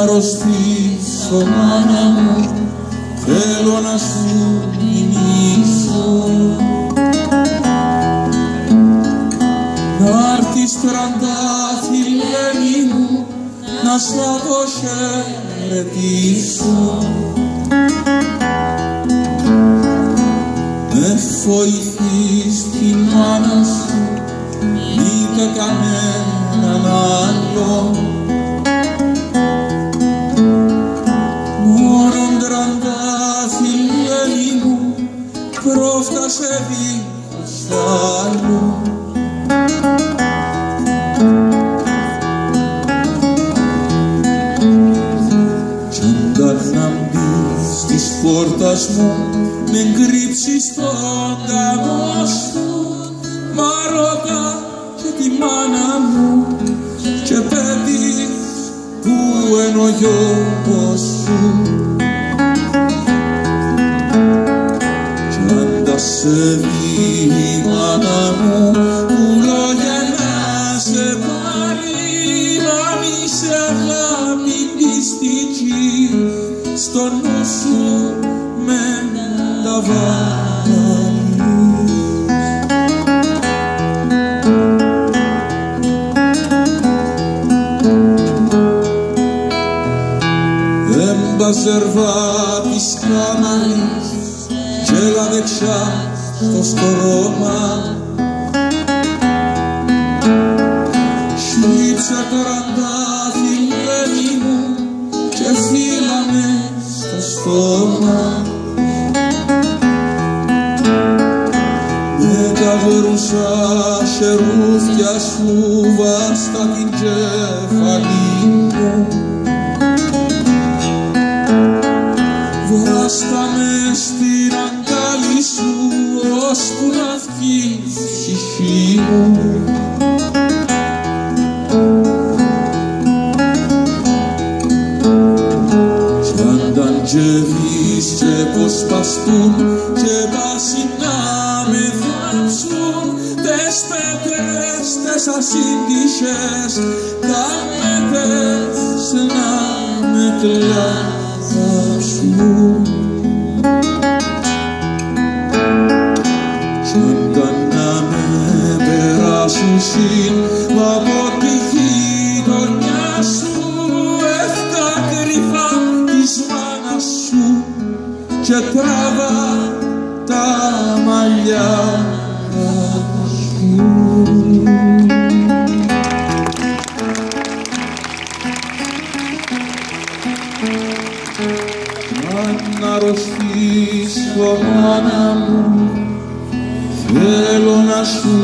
Αρρωστήσω μάνα μου, θέλω να σου μηνύσω να έρθεις τραντάφυλλη μου, να σ' αποχαιρετήσω. Με βοηθείς τη μάνα σου, είτε κανέναν άλλο, πρόφτασε δίχως άλλο. Κι όταν θα μπεις της πόρτας μου, με κρύψεις τον καμό σου, μα ρώτα και τη μάνα μου και παιδί που είναι ο γιος σου. Σε δει η μάνα μου που λόγια να σε πάρει, να μη σε αγάπη πιστική, στο νου σου με τα βάλεις. Εμπαζερβά της κάμαρης και έλα δεξιά στο στρώμα, σφίξε τραντάφυλλη μου και φύλαμε στο στόμα. Με τα βρούσα χερούθια σου βάστα την κεφαλή μου, βάστα με στην αγκάλι σου ώσπου να βγει η ψυχή μου. Κι αν και δεις και πως παστούν και βάσει να με θάψουν, τες πέτρες, τες ασύντυχες, κάμετες να με κλάψουν. Κι όταν να με περάσουν συν από τη γειτονιά σου, έφτα κρυφά της μάνας σου και τράβα τα μαλλιά σου. Αν αρρωστήσω μάνα μου, θέλω να σου